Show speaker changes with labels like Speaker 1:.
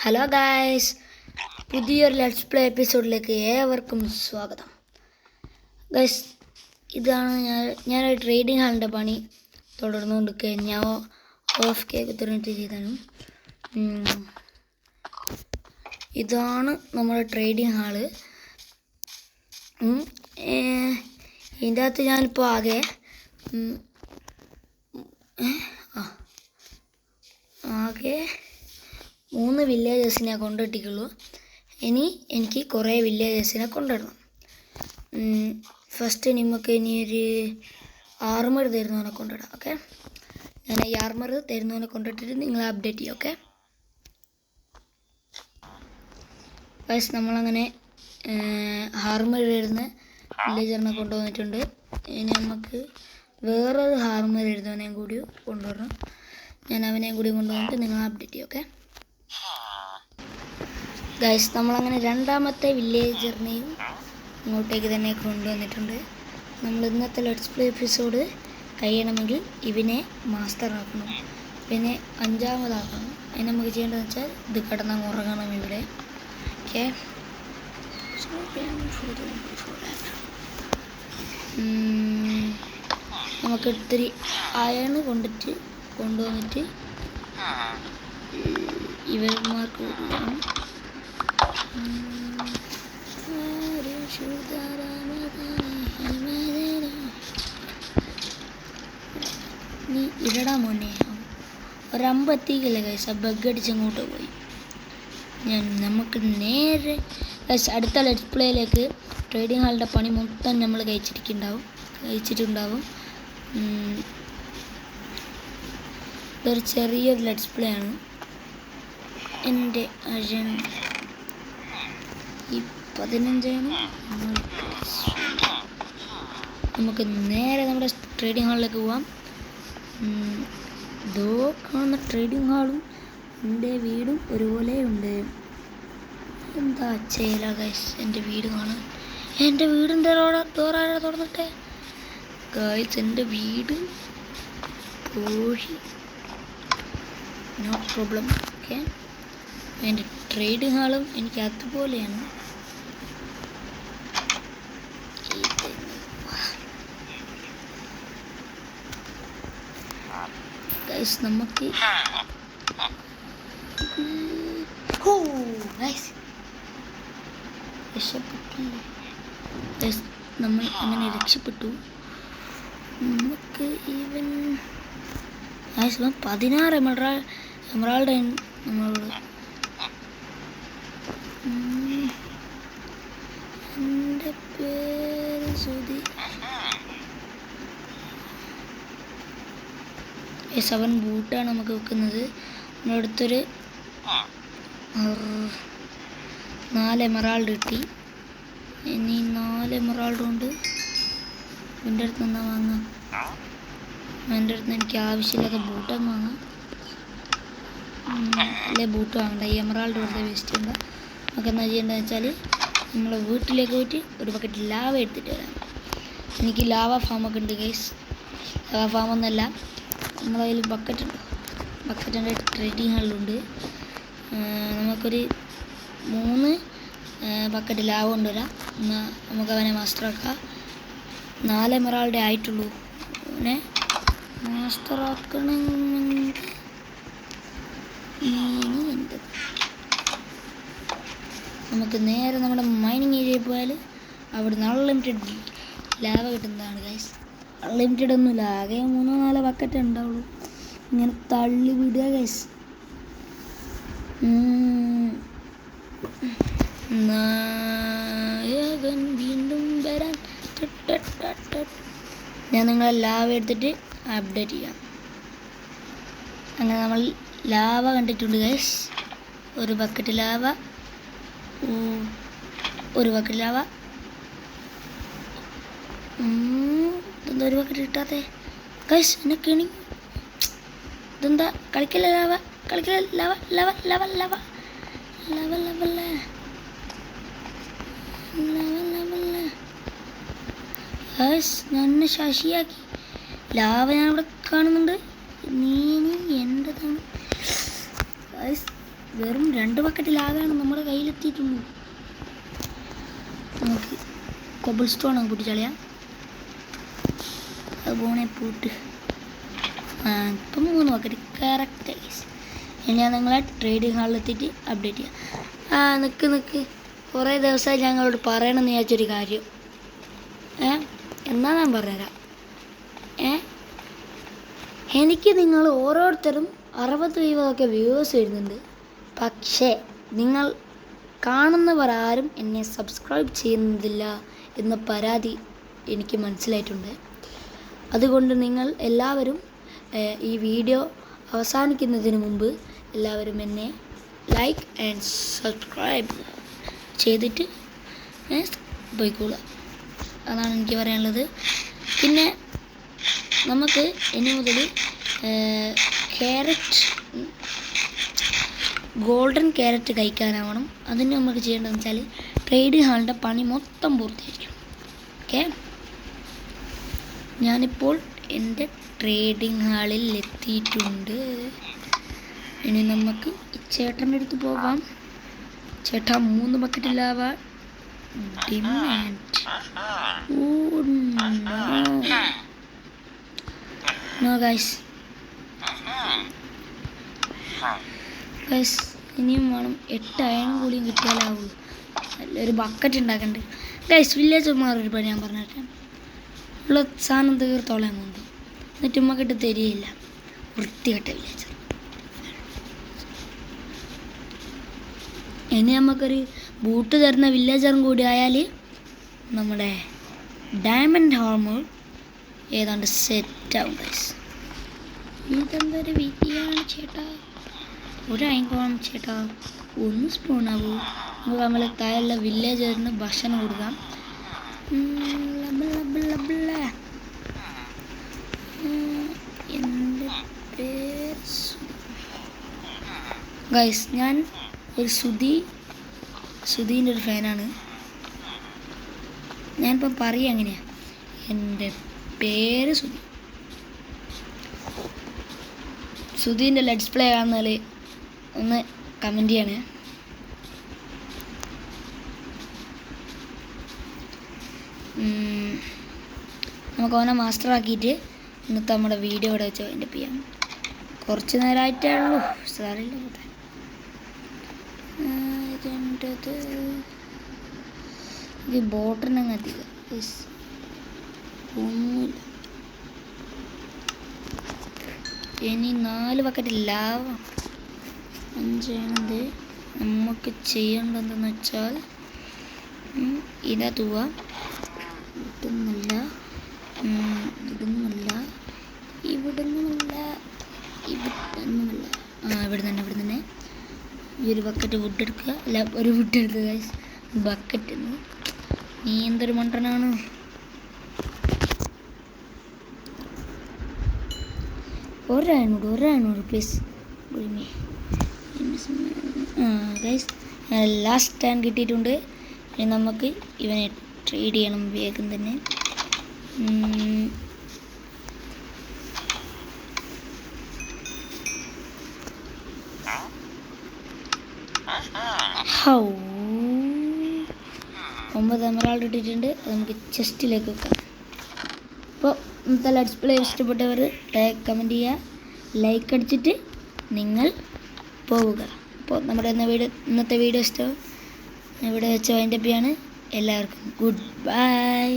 Speaker 1: Hello guys, പുതിയൊരു let's play എപ്പിസോഡിലേക്ക് ഏവർക്കും സ്വാഗതം. ഗൈസ്, ഇതാണ് ഞാനൊരു ട്രേഡിംഗ് ഹാളിൻ്റെ പണി തുടർന്നുകൊണ്ടിരിക്കുക. ഞാൻ ഓഫ് കേക്ക് തുറന്നിട്ട് ചെയ്താണ്. ഇതാണ് നമ്മുടെ ട്രേഡിംഗ് ഹാള്. ഇതിൻ്റെ അകത്ത് ഞാനിപ്പോൾ ആകെ ആകെ 3 വില്ലേജസിനെ കൊണ്ടിട്ടുള്ളൂ. ഇനി എനിക്ക് കുറേ വില്ലേജസിനെ കൊണ്ടിടണം. ഫസ്റ്റ് നമുക്ക് ഇനി ഒരു ആർമർ തരുന്നവനെ കൊണ്ടിടാം. ഓക്കെ, ഞാൻ ഈ ആർമർ തരുന്നവനെ കൊണ്ടിട്ടിട്ട് നിങ്ങളെ അപ്ഡേറ്റ് ചെയ്യും. ഓക്കെ ഗൈസ്, നമ്മളങ്ങനെ ഹാർമർ എഴുതുന്ന വില്ലേജറിനെ കൊണ്ടുവന്നിട്ടുണ്ട്. ഇനി നമുക്ക് വേറൊരു ഹാർമർ എഴുതുന്നവനെയും കൂടി കൊണ്ടുവരണം. ഞാൻ അവനെയും കൂടി കൊണ്ടുവന്നിട്ട് നിങ്ങളെ അപ്ഡേറ്റ് ചെയ്യും. ഓക്കെ ഗൈസ്, നമ്മളങ്ങനെ രണ്ടാമത്തെ വില്ലേജറിനെയും ഇങ്ങോട്ടേക്ക് തന്നെ കൊണ്ടുവന്നിട്ടുണ്ട്. നമ്മൾ ഇന്നത്തെ ലെറ്റ്സ് പ്ലേ എപ്പിസോഡ് കഴിയണമെങ്കിൽ ഇവനെ മാസ്റ്റർ ആക്കണം, പിന്നെ 5ാമതാക്കണം. അതിന് നമുക്ക് ചെയ്യേണ്ടതെന്ന് വെച്ചാൽ ഇത് കിടന്നങ്ങ് ഉറങ്ങണം ഇവിടെ. ഓക്കെ, നമുക്ക് ഇത്തിരി അയണ് കൊണ്ടുവന്നിട്ട് ഇവന്മാർക്ക് കൊടുക്കണം. നീ ഇടടാ മോനെ, ഒരമ്പ് എത്തിക്കില്ല ഗൈസ്. ആ ബഗ് അടിച്ചങ്ങോട്ട് പോയി. നമുക്ക് നേരെ ഗൈസ് അടുത്ത ലെറ്റ്സ് പ്ലേയിലേക്ക് ട്രേഡിംഗ് ഹാളിൻ്റെ പണി മൊത്തം നമ്മൾ കഴിച്ചിട്ടുണ്ടാവും. ഇതൊരു ചെറിയൊരു ലെറ്റ്സ് പ്ലേ ആണ്. എൻ്റെ അജൻ ഈ 15 നമുക്ക് നേരെ നമ്മുടെ ട്രേഡിംഗ് ഹാളിലേക്ക് പോവാം. ഇതോ കാണുന്ന ട്രേഡിംഗ് ഹാളും എൻ്റെ വീടും ഒരുപോലെ ഉണ്ട്. എന്താ ചെയ്യല ഗൈസ്, എൻ്റെ വീട് കാണാൻ. എൻ്റെ വീടിൻ്റെ ഡോറാരാ തുറന്നിട്ടെ ഗൈസ്? എൻ്റെ വീട് കോഴി, നോ പ്രോബ്ലം. ഓക്കെ, എൻ്റെ ട്രേഡിംഗ് ഹാളും എനിക്ക് അതുപോലെയാണ്. ഗൈസ്, നമുക്ക് നമ്മൾ അങ്ങനെ രക്ഷപ്പെട്ടു. നമുക്ക് ഈവൻ 16 എമറാൾഡ് നമ്മളോട്. എൻ്റെ പേര് സുധി. 7 ബൂട്ടാണ് നമുക്ക് വെക്കുന്നത്. നമ്മുടെ അടുത്തൊരു 4 എമറാൾഡ് കിട്ടി. ഇനി 4 എമറാൾഡ് കൊണ്ട് എൻ്റെ അടുത്ത് നിന്ന് വാങ്ങാം. എൻ്റെ അടുത്ത് നിന്ന് എനിക്ക് ആവശ്യമില്ലാത്ത ബൂട്ടം വാങ്ങാം. അല്ലേ, ബൂട്ട് വാങ്ങണ്ട, ഈ എമറാൾഡ് വെറുതെ വേസ്റ്റ് ചെയ്യണ്ട. നമുക്ക് എന്താ ചെയ്യേണ്ടതെന്ന് വെച്ചാൽ നമ്മൾ വീട്ടിലേക്ക് പോയിട്ട് ഒരു ബക്കറ്റ് ലാവ എടുത്തിട്ട് വരാം. എനിക്ക് ലാവ ഫാമൊക്കെ ഉണ്ട് ഗൈസ്. ലാവ ഫാമൊന്നുമല്ല, നമ്മളതിൽ ബക്കറ്റിൻ്റെ ട്രേഡിംഗ് ഹാളിലുണ്ട്. നമുക്കൊരു 3 ബക്കറ്റ് ലാവ കൊണ്ടുവരാം. എന്നാൽ നമുക്ക് അവനെ മാസ്റ്ററാക്കാം. 4 എമറാൾഡേ ആയിട്ടുള്ളൂ. അവനെ മാസ്റ്ററാക്കണമെങ്കിൽ നമുക്ക് നേരെ നമ്മുടെ മൈനിങ് ഏരിയയിൽ പോയാൽ അവിടുന്ന് അൺലിമിറ്റഡ് ലാവ കിട്ടുന്നതാണ് ഗൈസ്. അൺലിമിറ്റഡ് ഒന്നുമില്ല, ആകെ 3-4 ബക്കറ്റ് ഉണ്ടാവുള്ളൂ. ഇങ്ങനെ തള്ളി വിടുക ഗൈസ്. നായകൻ വീണ്ടും വരാൻ. ഞാൻ നിങ്ങളെ ലാവ എടുത്തിട്ട് അപ്ഡേറ്റ് ചെയ്യാം. അങ്ങനെ നമ്മൾ ലാവ കണ്ടിട്ടുണ്ട് ഗൈസ്. ഒരു ബക്കറ്റ് ലാവ, ഒരു ബക്കറ്റ് ലാവ. ഇതെന്താ ഒരു ബക്കറ്റ് കിട്ടാത്തേ ഗൈസ്? എന്നെ കെണി. ഇതെന്താ? കളിക്കല്ലേ ലാവ, കളിക്കല്ലേ lava, lava lava lava lava lava guys, ഞാൻ എന്നെ ശശിയാക്കി. ലാവ ഞാനിവിടെ കാണുന്നുണ്ട്. നീ എൻ്റെതാണ്. വെറും 2 ബക്കറ്റ് ലാവാണ് നമ്മുടെ കയ്യിലെത്തിയിട്ടുള്ളൂ. നമുക്ക് കൊബിൾ സ്റ്റോൺ അങ്ങ് പൊട്ടിച്ചളയാം. അത് പോണേ പൂട്ട്. ഇപ്പം 3 ബക്കറ്റ് കറക്റ്റ്. ഇനി ഞാൻ നിങ്ങളെ ട്രേഡിങ് ഹാളിലെത്തിയിട്ട് അപ്ഡേറ്റ് ചെയ്യാം. നിൽക്ക് കുറേ ദിവസമായി ഞങ്ങളോട് പറയണമെന്ന് വിചാരിച്ചൊരു കാര്യം. എന്നാൽ ഞാൻ പറഞ്ഞുതരാം. എനിക്ക് നിങ്ങൾ ഓരോരുത്തരും 60-70 വ്യൂവേഴ്സ് വരുന്നുണ്ട്. പക്ഷേ നിങ്ങൾ കാണുന്നവർ ആരും എന്നെ സബ്സ്ക്രൈബ് ചെയ്യുന്നില്ല എന്ന പരാതി എനിക്ക് മനസ്സിലായിട്ടുണ്ട്. അതുകൊണ്ട് നിങ്ങൾ എല്ലാവരും ഈ വീഡിയോ അവസാനിക്കുന്നതിന് മുമ്പ് എല്ലാവരും എന്നെ ലൈക്ക് ആൻഡ് സബ്സ്ക്രൈബ് ചെയ്തിട്ട് പോയിക്കോളുക. അതാണ് എനിക്ക് പറയാനുള്ളത്. പിന്നെ നമുക്ക് ഇനി മുതൽ ഗോൾഡൻ ക്യാരറ്റ് കഴിക്കാനാവണം. അതിന് നമുക്ക് ചെയ്യേണ്ടതെന്ന് വെച്ചാൽ ട്രേഡിങ് ഹാളിൻ്റെ പണി മൊത്തം പൂർത്തിയായിരിക്കും. ഓക്കെ, ഞാനിപ്പോൾ എൻ്റെ ട്രേഡിങ് ഹാളിൽ എത്തിയിട്ടുണ്ട്. ഇനി നമുക്ക് ഈ ചേട്ടൻ്റെ അടുത്ത് പോകാം. ചേട്ടാ 3 bucket lava demand. No guys ഇനിയും വേണം 8 അയൺ കൂടിയും കിട്ടിയാലാവുള്ളൂ. ഒരു ബക്കറ്റ് ഉണ്ടാക്കണ്ട് ഗൈസ്. വില്ലേജർമാരൊരു പണി ഞാൻ പറഞ്ഞിട്ട് ഉള്ള സാധനം തീർത്തോളം കൊണ്ട് എന്നിട്ട് ഉമ്മക്കിട്ട് തരികയില്ല. വൃത്തികെട്ട വില്ലേജർ. ഇനി നമുക്കൊരു ബൂട്ട് തരുന്ന വില്ലേജറും കൂടി ആയാൽ നമ്മുടെ ഡയമണ്ട് ഹാർമർ ഏതാണ്ട് സെറ്റാവും ഗൈസ്. ഇതെന്തൊരു വിധിയാണ് ചേട്ടാ. ഒരു അയങ്കോണം ചേട്ടാ, 1 സ്പൂണാവും. നമുക്ക് നമ്മൾ താഴെയുള്ള വില്ലേജറിന് ഭക്ഷണം കൊടുക്കാം. എൻ്റെ പേര് ഗൈസ്, ഞാൻ ഒരു സുധീൻ്റെ ഒരു ഫാനാണ്. ഞാനിപ്പോൾ പറയുക എങ്ങനെയാണ്. എൻ്റെ പേര് സുധീൻ്റെ ലെറ്റ്സ് പ്ലേ കാണുന്നാൽ ഒന്ന് കമൻറ്റ് ചെയ്യണേ. നമുക്ക് അവനെ മാസ്റ്റർ ആക്കിയിട്ട് ഇന്നത്തെ നമ്മുടെ വീഡിയോ ഇവിടെ വെച്ച് അതിൻ്റെ ചെയ്യാം. കുറച്ച് നേരമായിട്ടേ ഉള്ളൂ. സാറില്ല ഈ ബോട്ടിനങ്ങ് എത്തിക്കുക. ഒന്നുമില്ല. ഇനി 4 ബക്കറ്റ് ലാവ 5 ആണത്. നമുക്ക് ചെയ്യേണ്ടതെന്ന് വെച്ചാൽ ഇതാ തൂവ. ഇവിടുന്നല്ല, ഇവിടെ തന്നെ ഈ ഒരു ബക്കറ്റ് വുഡ് എടുക്കുക. അല്ല, ഒരു വുഡ് എടുക്കുക ബക്കറ്റ്. നീ എന്തൊരു മണ്ടനാണ്. ഒരാണൂറ് പ്ലീസ്. ഗൈസ്, ലാസ്റ്റ് ടൈം കിട്ടിയിട്ടുണ്ട്. ഇനി നമുക്ക് ഇവനെ ട്രേഡ് ചെയ്യണം വേഗം തന്നെ. ഹൗ 9 എമറാൾഡ് ഇട്ടിട്ടുണ്ട്. അത് നമുക്ക് ചെസ്റ്റിലേക്ക് വെക്കാം. അപ്പോൾ ഇന്നത്തെ ലെറ്റ്സ് പ്ലേ ഇഷ്ടപ്പെട്ടവർ കമൻറ്റ് ചെയ്യുക, ലൈക്ക് അടിച്ചിട്ട് നിങ്ങൾ പോവുക. അപ്പോൾ നമ്മുടെ ഇന്നത്തെ വീഡിയോ ഇഷ്ടം ഇവിടെ വെച്ച് വൈൻഡപ്പ് ചെയ്യാണ്. എല്ലാവർക്കും ഗുഡ് ബൈ.